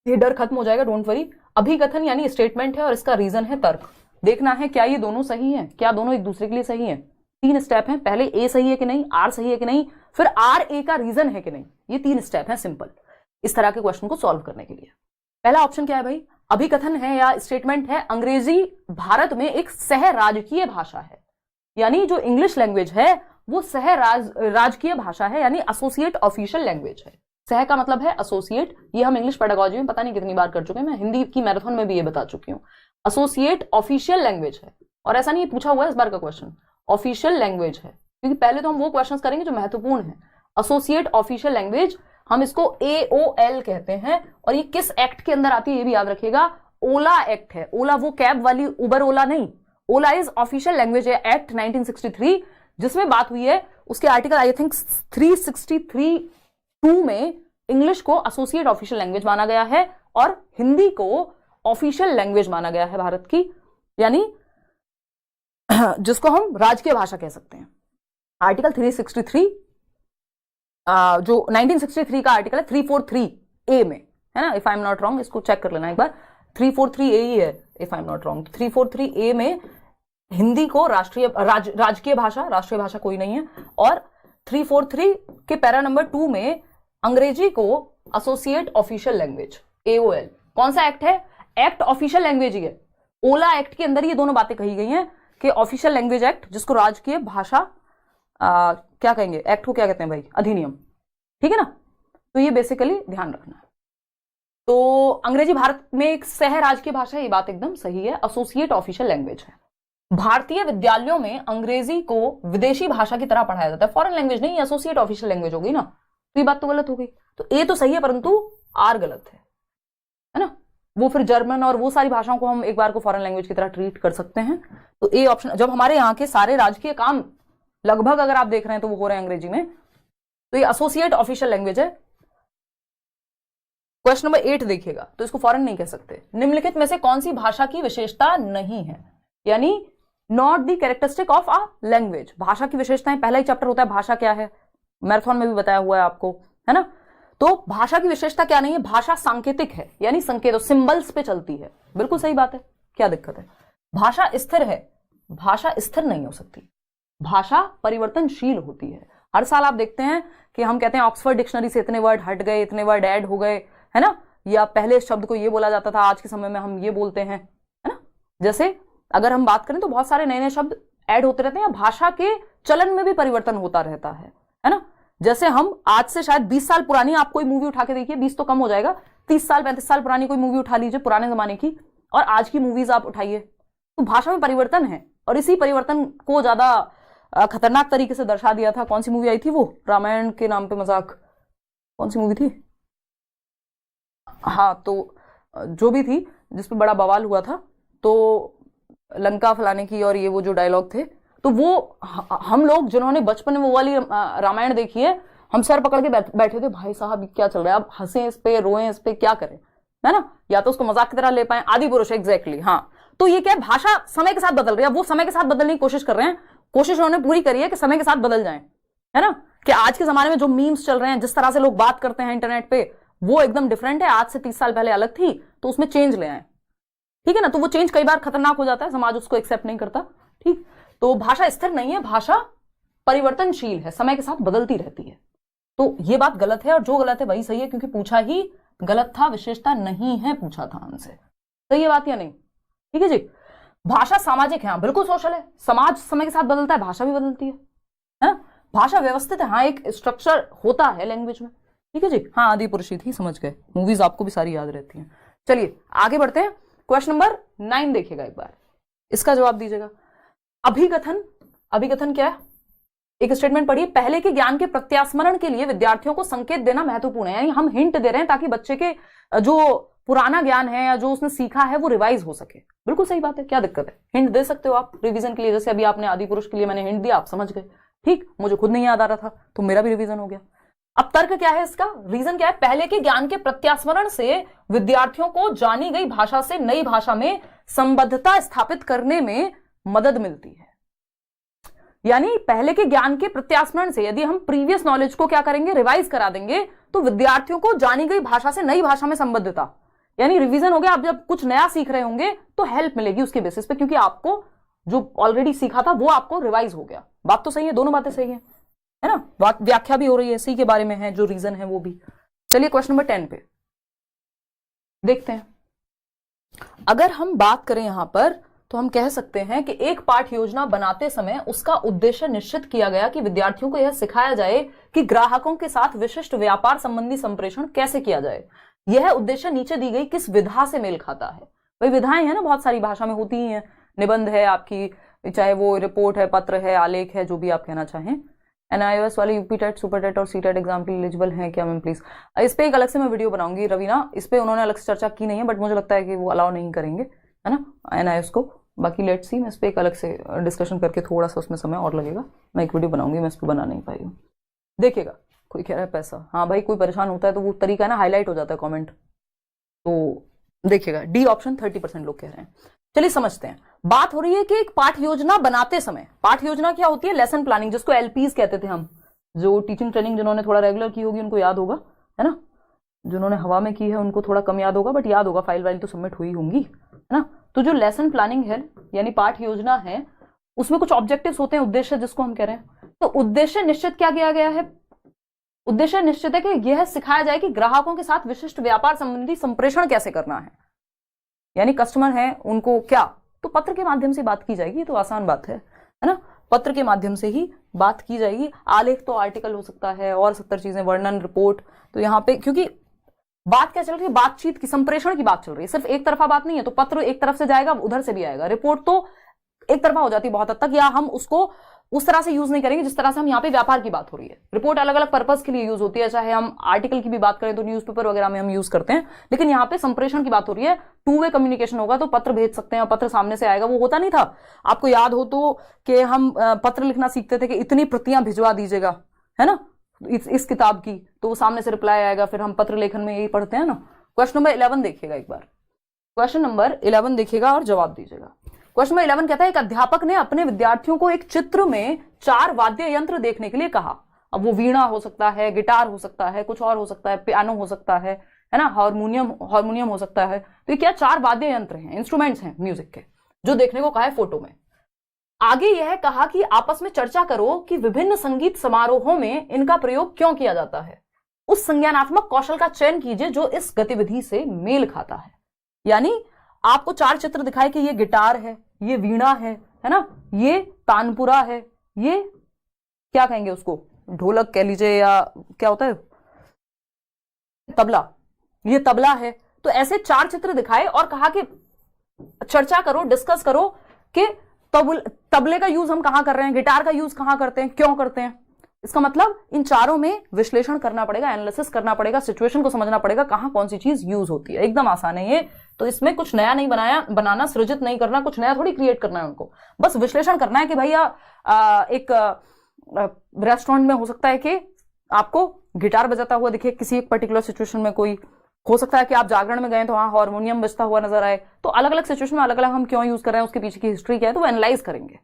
ये डर खत्म हो जाएगा, डोंट वरी। अभिकथन यानी स्टेटमेंट है और इसका रीजन है तर्क। देखना है क्या ये दोनों सही हैं, क्या दोनों एक दूसरे के लिए सही हैं। 3 स्टेप हैं, पहले ए सही है कि नहीं, आर सही है कि नहीं, फिर आर ए का रीजन है कि नहीं। ये 3 स्टेप हैं सिंपल इस तरह के क्वेश्चन को सॉल्व करने के लिए। पहला ऑप्शन क्या है भाई, अभिकथन है या स्टेटमेंट है, अंग्रेजी भारत में एक सह राजकीय भाषा है, यानी जो इंग्लिश लैंग्वेज है वो सह राजकीय भाषा है, यानी एसोसिएट ऑफिशियल लैंग्वेज है। सह का मतलब है एसोसिएट, ये हम इंग्लिश पेडागोजी में पता नहीं कितनी बार कर चुके हैं, मैं हिंदी की मैराथन में भी ये बता चुकी हूँ। एसोसिएट ऑफिशियल लैंग्वेज है, और ऐसा नहीं पूछा हुआ है इस बार का क्वेश्चन, ऑफिशियल लैंग्वेज है, क्योंकि पहले तो हम वो क्वेश्चंस करेंगे जो महत्वपूर्ण है। एसोसिएट ऑफिशियल लैंग्वेज, हम इसको AOL कहते हैं, और ये किस एक्ट के अंदर आती है ये भी याद रखिएगा, ओला एक्ट है। ओला वो कैब वाली उबर ओला नहीं, ओला इज ऑफिशियल लैंग्वेज है, एक्ट 1963 जिसमें बात हुई है, उसके आर्टिकल आई थिंक 363(2) में इंग्लिश को एसोसिएट ऑफिशियल लैंग्वेज माना गया है और हिंदी को ऑफिशियल लैंग्वेज माना गया है भारत की, यानी जिसको हम राजकीय भाषा कह सकते हैं। आर्टिकल 363 जो 1963 का आर्टिकल है 343A में है ना, if I am not wrong, इसको चेक कर लेना एक बार, 343A ही है if I am not wrong. 343A में हिंदी को राजकीय भाषा, राष्ट्रीय भाषा कोई नहीं है, और 343 के पैरा नंबर 2 में अंग्रेजी को एसोसिएट ऑफिशियल लैंग्वेज AOL। कौन सा एक्ट है? एक्ट ऑफिशियल लैंग्वेज ही है। ओला एक्ट के अंदर ये दोनों बातें कही गई हैं कि ऑफिशियल लैंग्वेज एक्ट, जिसको राजकीय भाषा क्या कहेंगे, एक्ट को क्या कहते हैं भाई, अधिनियम, ठीक है ना। तो ये बेसिकली ध्यान रखना है। तो अंग्रेजी भारत में एक सह राजकीय भाषा है, ये बात एकदम सही है, एसोसिएट ऑफिशियल लैंग्वेज है। भारतीय विद्यालयों में अंग्रेजी को विदेशी भाषा की तरह पढ़ाया जाता है, फॉरेन लैंग्वेज नहीं, एसोसिएट ऑफिशियल लैंग्वेज होगी ना, तो ये बात तो गलत हो गई। तो ए तो सही है परंतु आर गलत है ना। वो फिर जर्मन और वो सारी भाषाओं को हम एक बार को फॉरेन लैंग्वेज की तरह ट्रीट कर सकते हैं। तो ए ऑप्शन, जब हमारे यहाँ के सारे राजकीय काम लगभग अगर आप देख रहे हैं तो वो हो रहे हैं अंग्रेजी में, तो ये एसोसिएट ऑफिशियल लैंग्वेज है। क्वेश्चन नंबर 8 देखिएगा, तो इसको फॉरेन नहीं कह सकते। निम्नलिखित में से कौन सी भाषा की विशेषता नहीं है, यानी not the characteristic of a language. भाषा की विशेषताएं, पहला ही चैप्टर होता है भाषा क्या है, मैराथन में भी बताया हुआ है आपको, है ना। तो भाषा की विशेषता क्या नहीं है, भाषा सांकेतिक है, यानी संकेतों सिंबल्स पे चलती है। बिल्कुल सही बात है, क्या दिक्कत है। भाषा स्थिर है, भाषा स्थिर नहीं हो सकती, भाषा परिवर्तनशील होती है। हर साल आप देखते हैं कि हम कहते हैं ऑक्सफोर्ड डिक्शनरी से इतने वर्ड हट गए, इतने वर्ड ऐड हो गए, है ना, या पहले इस शब्द को ये बोला जाता था, आज के समय में हम ये बोलते हैं, है ना। जैसे अगर हम बात करें तो बहुत सारे नए नए शब्द ऐड होते रहते हैं, भाषा के चलन में भी परिवर्तन होता रहता है ना। जैसे हम आज से शायद 20 साल पुरानी आप कोई मूवी उठा के देखिए, 20 तो कम हो जाएगा, 30 साल 35 साल पुरानी कोई मूवी उठा लीजिए पुराने जमाने की, और आज की मूवीज आप उठाइए, तो भाषा में परिवर्तन है। और इसी परिवर्तन को ज्यादा खतरनाक तरीके से दर्शा दिया था, कौन सी मूवी आई थी वो, रामायण के नाम पे मजाक, कौन सी मूवी थी, हाँ, तो जो भी थी जिसपे बड़ा बवाल हुआ था, तो लंका फलाने की, और ये वो जो डायलॉग थे, तो वो हम लोग जिन्होंने बचपन में वो वाली रामायण देखी है, हम सर पकड़ के बैठे थे, भाई साहब क्या चल रहा है, अब हंसे इस पे, रोएं इस पे, क्या करें, है ना, या तो उसको मजाक की तरह ले पाए। आदि पुरुष, एग्जैक्टली, हाँ। तो ये क्या है, भाषा समय के साथ बदल रही है, वो समय के साथ बदलने की कोशिश कर रहे हैं, कोशिश उन्होंने पूरी करी है कि समय के साथ बदल जाएं, है ना। कि आज के जमाने में जो मीम्स चल रहे हैं, जिस तरह से लोग बात करते हैं इंटरनेट पे, वो एकदम डिफरेंट है, आज से 30 साल पहले अलग थी, तो उसमें चेंज ले आए, ठीक है ना। तो वो चेंज कई बार खतरनाक हो जाता है, समाज उसको एक्सेप्ट नहीं करता, ठीक। तो भाषा स्थिर नहीं है, भाषा परिवर्तनशील है, समय के साथ बदलती रहती है। तो ये बात गलत है, और जो गलत है वही सही है, क्योंकि पूछा ही गलत था, विशेषता नहीं है पूछा था हमसे, सही है बात या नहीं, ठीक है जी। भाषा सामाजिक है, हाँ बिल्कुल सोशल है, समाज समय के साथ बदलता है, भाषा भी बदलती है ना। भाषा व्यवस्थित है, हाँ एक स्ट्रक्चर होता है लैंग्वेज में, ठीक है जी। हाँ, आदि पुरुष थी, समझ गए, मूवीज आपको भी सारी याद रहती हैं। चलिए आगे बढ़ते हैं, क्वेश्चन नंबर 9 देखिएगा एक बार, इसका जवाब दीजिएगा। अभिकथन, अभिकथन क्या है, एक स्टेटमेंट पढ़िए, पहले के ज्ञान के प्रत्यास्मरण के लिए विद्यार्थियों को संकेत देना महत्वपूर्ण है, यानी हम हिंट दे रहे हैं ताकि बच्चे के जो पुराना ज्ञान है या जो उसने सीखा है वो रिवाइज हो सके। बिल्कुल सही बात है, क्या दिक्कत है, हिंट दे सकते हो आप रिवीजन के लिए, जैसे अभी आपने आदि पुरुष के लिए मैंने हिंट दिया, आप समझ गए, ठीक, मुझे खुद नहीं याद आ रहा था तो मेरा भी रिवीजन हो गया। अब तर्क क्या है इसका, रीजन क्या है, पहले के ज्ञान के प्रत्यास्मरण से विद्यार्थियों को जानी गई भाषा से नई भाषा में संबद्धता स्थापित करने में मदद मिलती है। यानी पहले के ज्ञान के प्रत्यास्मरण से यदि हम प्रीवियस नॉलेज को क्या करेंगे, रिवाइज करा देंगे, तो विद्यार्थियों को जानी गई भाषा से नई भाषा में संबद्धता, यानी रिवीजन हो गया। आप जब कुछ नया सीख रहे होंगे तो हेल्प मिलेगी उसके बेसिस पे, क्योंकि आपको जो ऑलरेडी सीखा था वो आपको रिवाइज हो गया। बात तो सही है, दोनों बातें सही है ना, व्याख्या भी हो रही है, इसी के बारे में है जो रीजन है वो भी। चलिए क्वेश्चन नंबर 10 पे देखते हैं। अगर हम बात करें यहां पर तो हम कह सकते हैं कि एक पाठ योजना बनाते समय उसका उद्देश्य निश्चित किया गया कि विद्यार्थियों को यह सिखाया जाए कि ग्राहकों के साथ विशिष्ट व्यापार संबंधी संप्रेषण कैसे किया जाए। यह उद्देश्य नीचे दी गई किस विधा से मेल खाता है। वही विधाएं हैं ना, बहुत सारी भाषा में होती ही हैं। निबंध है आपकी, चाहे वो रिपोर्ट है, पत्र है, आलेख है, जो भी आप कहना चाहें। एनआईओएस वाले यूपी टेट, सुपर टेट और सी टेट एग्जाम के लिए एलिजिबल हैं क्या मैम प्लीज? इस पे एक अलग से मैं वीडियो बनाऊंगी रवीना, इस पे उन्होंने अलग से चर्चा की नहीं है, बट मुझे लगता है कि वो अलाउ नहीं करेंगे, है ना, एनआईओएस को। बाकी लेट्स सी, मैं इस पे एक अलग से डिस्कशन करके थोड़ा सा उसमें समय और लगेगा, मैं एक वीडियो बनाऊंगी, मैं इस पर बना नहीं पाई हूँ। देखिएगा, कोई कह रहा है पैसा, हाँ भाई कोई परेशान होता है तो वो तरीका है ना, हाईलाइट हो जाता है कॉमेंट, तो देखिएगा डी ऑप्शन 30% लोग कह रहे हैं। चलिए समझते हैं। बात हो रही है कि एक पाठ योजना बनाते समय, पाठ योजना क्या होती है? लेसन प्लानिंग, जिसको एलपीज कहते थे हम। जो टीचिंग ट्रेनिंग जिन्होंने थोड़ा रेगुलर की होगी उनको याद होगा, है ना। जिन्होंने हवा में की है उनको थोड़ा कम याद होगा, बट याद होगा, फाइल वाइल तो सबमिट हुई होंगी, है ना। तो जो लेसन प्लानिंग है यानी पाठ योजना है, उसमें कुछ ऑब्जेक्टिव्स होते हैं, उद्देश्य जिसको हम कह रहे हैं। तो उद्देश्य निश्चित क्या किया गया है? उद्देश्य निश्चित है कि यह सिखाया जाए कि ग्राहकों के साथ विशिष्ट व्यापार संबंधी संप्रेषण कैसे करना है। यानी कस्टमर है उनको क्या, तो पत्र के माध्यम से बात की जाएगी, तो आसान बात है ना, पत्र के माध्यम से ही बात की जाएगी। आलेख तो आर्टिकल हो सकता है और 70 चीजें, वर्णन, रिपोर्ट। तो यहाँ पे क्योंकि बात क्या चल रही है, बातचीत की, संप्रेषण की बात चल रही है, सिर्फ एक तरफा बात नहीं है। तो पत्र एक तरफ से जाएगा, उधर से भी आएगा। रिपोर्ट तो एक तरफा हो जाती है बहुत हद तक, या हम उसको उस तरह से यूज नहीं करेंगे जिस तरह से हम यहाँ पे व्यापार की बात हो रही है। रिपोर्ट अलग अलग पर्पस के लिए यूज होती है, चाहे हम आर्टिकल की भी बात करें तो न्यूज़पेपर वगैरह में हम यूज करते हैं, लेकिन यहाँ पे संप्रेषण की बात हो रही है। टू वे कम्युनिकेशन होगा, तो पत्र भेज सकते हैं, पत्र सामने से आएगा। वो होता नहीं था, आपको याद हो तो, कि हम पत्र लिखना सीखते थे कि इतनी प्रतियां भिजवा दीजिएगा, है ना, इस किताब की, तो वो सामने से रिप्लाई आएगा, फिर हम पत्र लेखन में यही पढ़ते हैं ना। क्वेश्चन नंबर 11 देखिएगा एक बार, क्वेश्चन नंबर 11 देखिएगा और जवाब दीजिएगा। क्वेश्चन नंबर 11 कहता है, एक अध्यापक ने अपने विद्यार्थियों को एक चित्र में 4 वाद्य यंत्र देखने के लिए कहा। अब वो वीणा हो सकता है, गिटार हो सकता है, कुछ और हो सकता है, पियानो हो सकता है ना, हारमोनियम हो सकता है। तो ये क्या 4 वाद्य यंत्र हैं, इंस्ट्रूमेंट्स हैं म्यूजिक के, जो देखने को कहा है फोटो में। आगे यह कहा कि आपस में चर्चा करो कि विभिन्न संगीत समारोहों में इनका प्रयोग क्यों किया जाता है। उस संज्ञानात्मक कौशल का चयन कीजिए जो इस गतिविधि से मेल खाता है। यानी आपको 4 चित्र दिखाए कि ये गिटार है, ये वीणा है ना, ये तानपुरा है, ये क्या कहेंगे उसको, ढोलक कह लीजिए, या क्या होता है, तबला, ये तबला है। तो ऐसे 4 चित्र दिखाए और कहा कि चर्चा करो, डिस्कस करो कि तबले का यूज हम कहां कर रहे हैं, गिटार का यूज कहां करते हैं, क्यों करते हैं। इसका मतलब इन चारों में विश्लेषण करना पड़ेगा, एनालिसिस करना पड़ेगा, सिचुएशन को समझना पड़ेगा, कहां कौन सी चीज यूज होती है। एकदम आसान है ये, तो इसमें कुछ नया नहीं बनाना, सृजित नहीं करना, कुछ नया थोड़ी क्रिएट करना है उनको, बस विश्लेषण करना है कि भैया एक रेस्टोरेंट में हो सकता है कि आपको गिटार बजाता हुआ दिखे किसी एक पर्टिकुलर सिचुएशन में, कोई हो सकता है कि आप जागरण में गए तो वहां हारमोनियम बजता हुआ नजर आए। तो अलग अलग सिचुएशन में अलग अलग हम क्यों यूज कर रहे हैं, उसके पीछे की हिस्ट्री क्या है, तो वो एनालाइज करेंगे,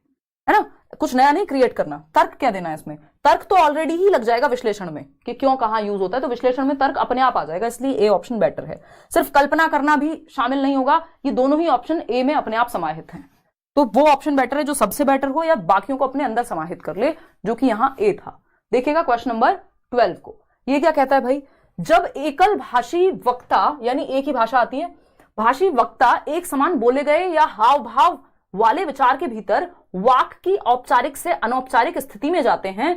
है ना। कुछ नया नहीं क्रिएट करना। तर्क क्या देना है इसमें, तर्क तो ऑलरेडी ही लग जाएगा विश्लेषण में कि क्यों कहां यूज होता है, तो विश्लेषण में तर्क अपने आप आ जाएगा, इसलिए ए ऑप्शन बेटर है। सिर्फ कल्पना करना भी शामिल नहीं होगा, ये दोनों ही ऑप्शन ए में अपने आप समाहित हैं। तो वो ऑप्शन बेटर है जो सबसे बेटर हो, या बाकियों को अपने अंदर समाहित कर ले, जो कि यहां ए था। देखिएगा क्वेश्चन नंबर 12 को, ये क्या कहता है भाई, जब एकल भाषी वक्ता, यानी एक ही भाषा आती है, भाषी वक्ता एक समान बोले गए या हाव भाव वाले विचार के भीतर वाक्य की औपचारिक से अनौपचारिक स्थिति में जाते हैं,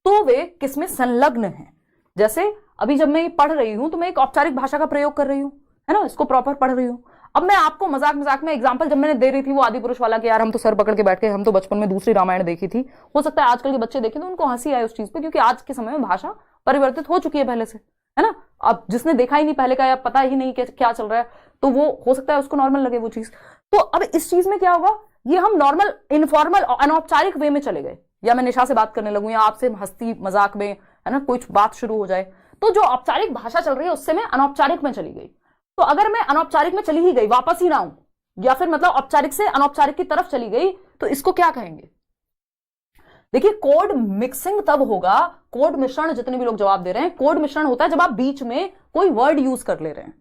तो वे किसमें संलग्न हैं। जैसे अभी जब मैं पढ़ रही हूं तो मैं एक औपचारिक भाषा का प्रयोग कर रही हूं, है ना, इसको प्रॉपर पढ़ रही हूं। अब मैं आपको मजाक मजाक में एग्जांपल जब मैंने दे रही थी वो आदि पुरुष वाला कि यार हम तो सर पकड़ के बैठ के, हम तो बचपन में दूसरी रामायण देखी थी, हो सकता है आजकल के बच्चे देखें तो उनको हंसी आए उस चीज पे, क्योंकि आज के समय में भाषा परिवर्तित हो चुकी है पहले से, है ना। अब जिसने देखा ही नहीं पहले का, या पता ही नहीं क्या चल रहा है, तो वो हो सकता है उसको नॉर्मल लगे वो चीज। तो अब इस चीज में क्या होगा, ये हम नॉर्मल इनफॉर्मल अनौपचारिक वे में चले गए, या मैं निशा से बात करने लगूं, या आपसे हंसती मजाक में, है ना, कुछ बात शुरू हो जाए, तो जो औपचारिक भाषा चल रही है उससे मैं अनौपचारिक में चली गई। तो अगर मैं अनौपचारिक में चली ही गई, वापस ही ना आऊं, या फिर मतलब औपचारिक से अनौपचारिक की तरफ चली गई, तो इसको क्या कहेंगे। देखिए कोड मिक्सिंग तब होगा, कोड मिश्रण, जितने भी लोग जवाब दे रहे हैं, कोड मिश्रण होता है जब आप बीच में कोई वर्ड यूज कर ले रहे हैं।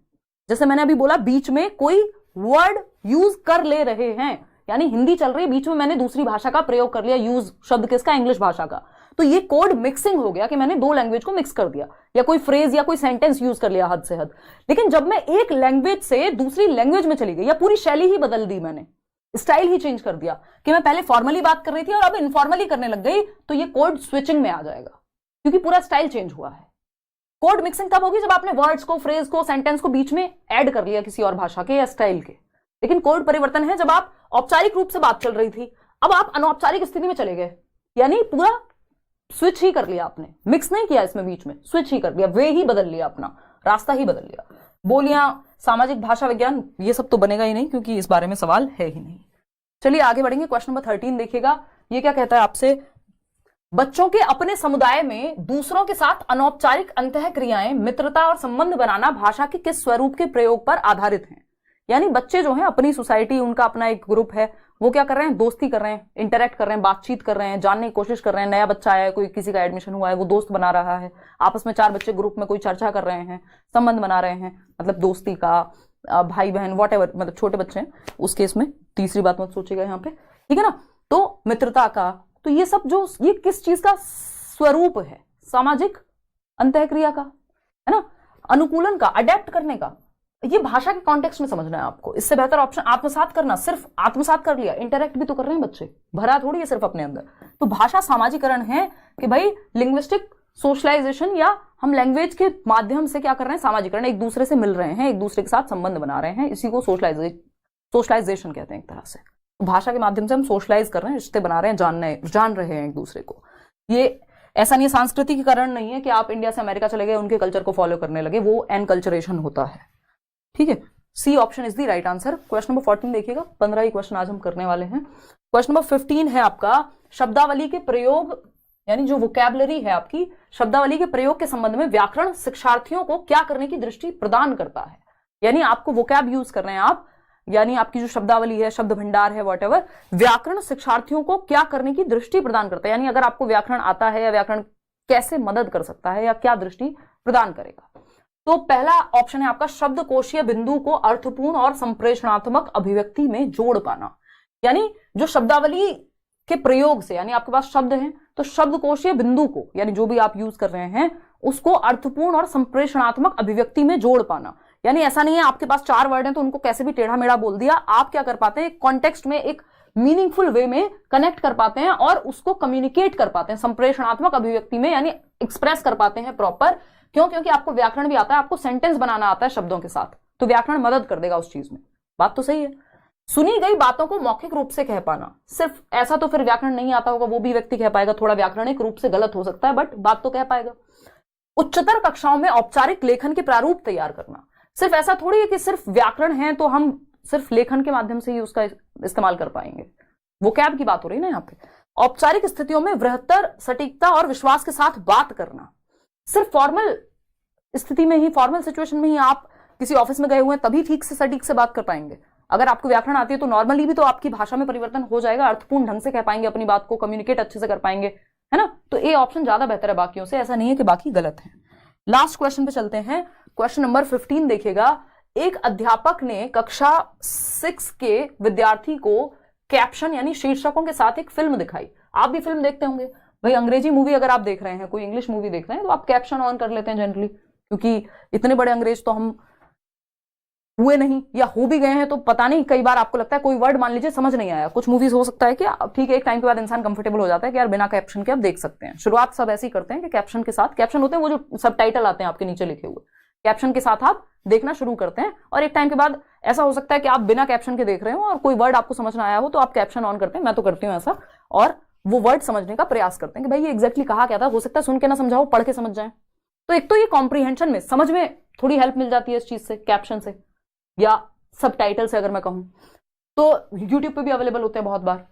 जैसे मैंने अभी बोला, बीच में कोई वर्ड यूज कर ले रहे हैं, यानी हिंदी चल रही है, बीच में मैंने दूसरी भाषा का प्रयोग कर लिया, यूज शब्द किसका, इंग्लिश भाषा का, तो ये कोड मिक्सिंग हो गया कि मैंने दो लैंग्वेज को मिक्स कर दिया, या कोई फ्रेज या कोई सेंटेंस यूज कर लिया हद से हद। लेकिन जब मैं एक लैंग्वेज से दूसरी लैंग्वेज में चली गई, या पूरी शैली ही बदल दी, मैंने स्टाइल ही चेंज कर दिया कि मैं पहले फॉर्मली बात कर रही थी और अब इनफॉर्मली करने लग गई, तो ये कोड स्विचिंग में आ जाएगा, क्योंकि पूरा स्टाइल चेंज हुआ है। कोड मिक्सिंग तब होगी जब आपने वर्ड्स को, फ्रेज को, सेंटेंस को बीच में ऐड कर लिया किसी और भाषा के या स्टाइल के। लेकिन कोड परिवर्तन है जब आप औपचारिक रूप से बात चल रही थी, अब आप अनौपचारिक स्थिति में चले गए, यानी पूरा स्विच ही कर लिया आपने, मिक्स नहीं किया इसमें बीच में, स्विच ही कर लिया, वे ही बदल लिया, अपना रास्ता ही बदल लिया। बोलियां, सामाजिक भाषा विज्ञान, ये सब तो बनेगा ही नहीं, क्योंकि इस बारे में सवाल है ही नहीं। चलिए आगे बढ़ेंगे। क्वेश्चन नंबर 13 देखिएगा, ये क्या कहता है आपसे, बच्चों के अपने समुदाय में दूसरों के साथ अनौपचारिक अंतःक्रियाएं, मित्रता और संबंध बनाना भाषा के किस स्वरूप के प्रयोग पर आधारित हैं। यानी बच्चे जो हैं, अपनी सोसाइटी, उनका अपना एक ग्रुप है, वो क्या कर रहे हैं, दोस्ती कर रहे हैं, इंटरेक्ट कर रहे हैं, बातचीत कर रहे हैं, जानने की कोशिश कर रहे हैं। नया बच्चा आया है, कोई किसी का एडमिशन हुआ है, वो दोस्त बना रहा है, आपस में 4 बच्चे ग्रुप में कोई चर्चा कर रहे हैं, संबंध बना रहे हैं, मतलब दोस्ती का, भाई बहन वॉटेवर, मतलब छोटे बच्चे हैं उस केस में, तीसरी बात मत सोचिएगा यहाँ पे, ठीक है ना। तो मित्रता का, तो ये सब जो, ये किस चीज का स्वरूप है, सामाजिक अंतःक्रिया का, है ना, अनुकूलन का, अडेप्ट करने का। ये भाषा के कॉन्टेक्स्ट में समझना है आपको। इससे बेहतर ऑप्शन आत्मसात करना, सिर्फ आत्मसात कर लिया, इंटरेक्ट भी तो कर रहे हैं बच्चे, भरा थोड़ी है सिर्फ अपने अंदर। तो भाषा सामाजिकरण है कि भाई लिंग्विस्टिक सोशलाइजेशन, या हम लैंग्वेज के माध्यम से क्या कर रहे हैं, सामाजिकरण, एक दूसरे से मिल रहे हैं, एक दूसरे के साथ संबंध बना रहे हैं, इसी को सोशलाइजेशन कहते हैं एक तरह से। तो भाषा के माध्यम से हम सोशलाइज कर रहे हैं, रिश्ते बना रहे हैं, जान रहे हैं एक दूसरे को। ये ऐसा नहीं है, सांस्कृतिकीकरण नहीं है कि आप इंडिया से अमेरिका चले गए, उनके कल्चर को फॉलो करने लगे, वो एनकल्चरेशन होता है, ठीक है। C option is the right answer. Question number 14 देखिएगा, 15 ही क्वेश्चन आज हम करने वाले हैं। क्वेश्चन नंबर 15 है आपका, शब्दावली के प्रयोग, यानी जो वोकैबुलरी है आपकी, शब्दावली के प्रयोग के संबंध में व्याकरण शिक्षार्थियों को क्या करने की दृष्टि प्रदान करता है। यानी आपको वोकैब यूज कर रहे हैं आप, यानी आपकी जो शब्दावली है, शब्द भंडार है, वॉटेवर, व्याकरण शिक्षार्थियों को क्या करने की दृष्टि प्रदान करता है। यानी अगर आपको व्याकरण आता है, या व्याकरण कैसे मदद कर सकता है, या क्या दृष्टि प्रदान करेगा। तो पहला ऑप्शन है आपका, शब्दकोशीय बिंदु को अर्थपूर्ण और संप्रेषणात्मक अभिव्यक्ति में जोड़ पाना। यानी जो शब्दावली के प्रयोग से, यानी आपके पास शब्द हैं, तो शब्दकोशीय बिंदु को, यानी जो भी आप यूज कर रहे हैं, उसको अर्थपूर्ण और संप्रेषणात्मक अभिव्यक्ति में जोड़ पाना। यानी ऐसा नहीं है आपके पास 4 वर्ड हैं तो उनको कैसे भी टेढ़ा मेढ़ा बोल दिया, आप क्या कर पाते हैं, कॉन्टेक्स्ट में एक मीनिंगफुल वे में कनेक्ट कर पाते हैं और उसको कम्युनिकेट कर पाते हैं संप्रेषणात्मक अभिव्यक्ति में, यानी एक्सप्रेस कर पाते हैं प्रॉपर। क्यों? क्योंकि आपको व्याकरण भी आता है, आपको सेंटेंस बनाना आता है शब्दों के साथ, तो व्याकरण मदद कर देगा उस चीज में। बात तो सही है। सुनी गई बातों को मौखिक रूप से कह पाना, सिर्फ ऐसा तो फिर व्याकरण नहीं आता होगा, वो भी व्यक्ति कह पाएगा, थोड़ा व्याकरणिक रूप से गलत हो सकता है बट बात तो कह पाएगा। उच्चतर कक्षाओं में औपचारिक लेखन के प्रारूप तैयार करना, सिर्फ ऐसा थोड़ी है कि सिर्फ व्याकरण है तो हम सिर्फ लेखन के माध्यम से ही उसका इस्तेमाल कर पाएंगे, वो कैब की बात हो रही है ना यहाँ पे। औपचारिक स्थितियों में वृहत्तर सटीकता और विश्वास के साथ बात करना, सिर्फ फॉर्मल स्थिति में ही, फॉर्मल सिचुएशन में ही आप किसी ऑफिस में गए हुए हैं तभी ठीक से सटीक से बात कर पाएंगे। अगर आपको व्याकरण आती है तो नॉर्मली भी तो आपकी भाषा में परिवर्तन हो जाएगा, अर्थपूर्ण ढंग से कह पाएंगे अपनी बात को, कम्युनिकेट अच्छे से कर पाएंगे, है ना। तो ए ऑप्शन ज्यादा बेहतर है बाकियों से, ऐसा नहीं है कि बाकी गलत है। लास्ट क्वेश्चन पे चलते हैं। क्वेश्चन नंबर 15 देखिएगा। एक अध्यापक ने कक्षा 6 के विद्यार्थी को कैप्शन यानी शीर्षकों के साथ एक फिल्म दिखाई। आप भी फिल्म देखते होंगे भाई, अंग्रेजी मूवी अगर आप देख रहे हैं, कोई इंग्लिश मूवी देख रहे हैं, तो आप कैप्शन ऑन कर लेते हैं जनरली, क्योंकि इतने बड़े अंग्रेज तो हम हुए नहीं, या हो भी गए हैं तो पता नहीं, कई बार आपको लगता है कोई वर्ड मान लीजिए समझ नहीं आया। कुछ मूवीज हो सकता है कि ठीक है, एक टाइम के बाद इंसान कंफर्टेबल हो जाता है कि यार बिना कैप्शन के आप देख सकते हैं। शुरुआत सब ऐसे ही करते हैं कि कैप्शन के साथ, कैप्शन होते हैं वो जो सबटाइटल आते हैं आपके नीचे लिखे हुए, कैप्शन के साथ आप देखना शुरू करते हैं, और एक टाइम के बाद ऐसा हो सकता है कि आप बिना कैप्शन के देख रहे हो और कोई वर्ड आपको समझ ना आया हो तो आप कैप्शन ऑन करते हैं, मैं तो करती हूँ ऐसा, और वो वर्ड समझने का प्रयास करते हैं कि भाई ये एग्जैक्टली कहा क्या था। हो सकता है सुन के ना समझाओ, पढ़ के समझ जाए, तो एक तो ये कॉम्प्रीहेंशन में, समझ में थोड़ी हेल्प मिल जाती है इस चीज से, कैप्शन से या सबटाइटल से अगर मैं कहूं तो। YouTube पे भी अवेलेबल होते हैं बहुत बार।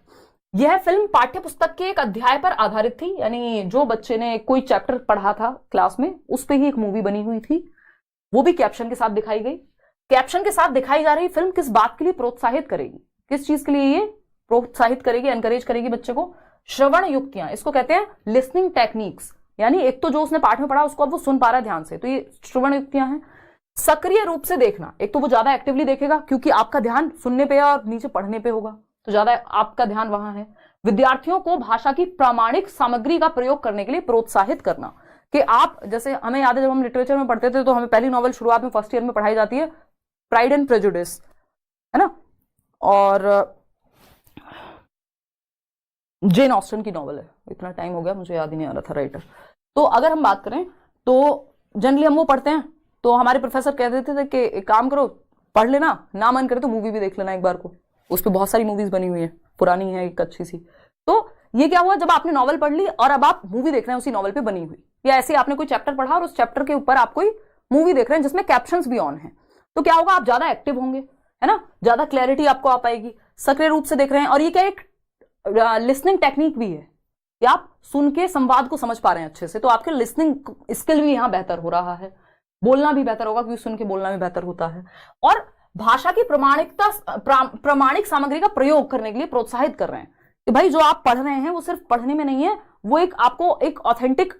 यह फिल्म पाठ्य पुस्तक के एक अध्याय पर आधारित थी, यानी जो बच्चे ने कोई चैप्टर पढ़ा था क्लास में उस पे ही एक मूवी बनी हुई थी, वो भी कैप्शन के साथ दिखाई गई। कैप्शन के साथ दिखाई जा रही फिल्म किस बात के लिए प्रोत्साहित करेगी, किस चीज के लिए ये प्रोत्साहित करेगी, एनकरेज करेगी बच्चे को? श्रवण युक्तियां, इसको कहते हैं लिसनिंग टेक्निक्स, यानी एक तो जो उसने पाठ में पढ़ा उसको अब वो सुन पा रहा है ध्यान से, तो ये श्रवण युक्तियां हैं। सक्रिय रूप से देखना, एक तो वो ज्यादा एक्टिवली देखेगा क्योंकि आपका ध्यान सुनने पे और नीचे पढ़ने पे होगा, तो ज्यादा आपका ध्यान वहां है। विद्यार्थियों को भाषा की प्रामाणिक सामग्री का प्रयोग करने के लिए प्रोत्साहित करना। कि आप, जैसे हमें याद है जब हम लिटरेचर में पढ़ते थे तो हमें पहली नॉवल शुरुआत में फर्स्ट ईयर में पढ़ाई जाती है प्राइड एंड प्रेजुडिस, है ना, और जेन ऑस्टन की नॉवल है, इतना टाइम हो गया मुझे याद ही नहीं आ रहा था राइटर। तो अगर हम बात करें तो जनरली हम वो पढ़ते हैं तो हमारे प्रोफेसर कह देते थे कि एक काम करो, पढ़ लेना, ना मन करे तो मूवी भी देख लेना एक बार को, उस पर बहुत सारी मूवीज बनी हुई है, पुरानी है एक अच्छी सी। तो ये क्या हुआ, जब आपने नॉवल पढ़ ली और अब आप मूवी देख रहे हैं उसी नॉवल पे बनी हुई, या ऐसे आपने कोई चैप्टर पढ़ा और उस चैप्टर के ऊपर आप कोई मूवी देख रहे हैं जिसमें कैप्शंस भी ऑन है, तो क्या होगा, आप ज्यादा एक्टिव होंगे, है ना, ज्यादा क्लैरिटी आपको आ पाएगी, सक्रिय रूप से देख रहे हैं। और ये क्या एक लिसनिंग टेक्निक भी है कि आप सुन के संवाद को समझ पा रहे हैं अच्छे से, तो आपके लिसनिंग स्किल भी यहां बेहतर हो रहा है, बोलना भी बेहतर होगा क्योंकि सुन के बोलना भी बेहतर होता है। और भाषा की प्रामाणिक सामग्री का प्रयोग करने के लिए प्रोत्साहित कर रहे हैं कि भाई जो आप पढ़ रहे हैं वो सिर्फ पढ़ने में नहीं है, वो एक आपको एक ऑथेंटिक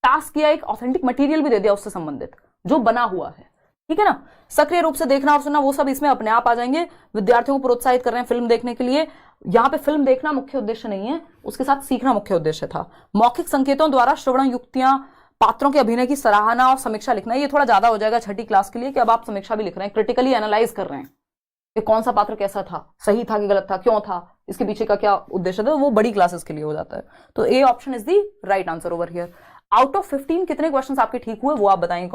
टास्क या एक ऑथेंटिक मटेरियल भी दे दिया उससे संबंधित जो बना हुआ है, ठीक है ना। सक्रिय रूप से देखना और सुनना वो सब इसमें अपने आप आ जाएंगे। विद्यार्थियों को प्रोत्साहित कर रहे हैं फिल्म देखने के लिए। यहां पे फिल्म देखना मुख्य उद्देश्य नहीं है, उसके साथ सीखना मुख्य उद्देश्य था। मौखिक संकेतों द्वारा श्रवण युक्तियां, पात्रों के अभिनय की सराहना और समीक्षा लिखना, ये थोड़ा ज्यादा हो जाएगा छठी क्लास के लिए कि अब आप समीक्षा भी लिख रहे हैं, क्रिटिकली एनालाइज कर रहे हैं कि कौन सा पात्र कैसा था, सही था कि गलत था, क्यों था, इसके पीछे का क्या उद्देश्य था, वो बड़ी क्लासेस के लिए हो जाता है। तो A option is the right answer over here. Out of 15 कितने क्वेश्चंस आपके ठीक हुए वो आप बताएंगे।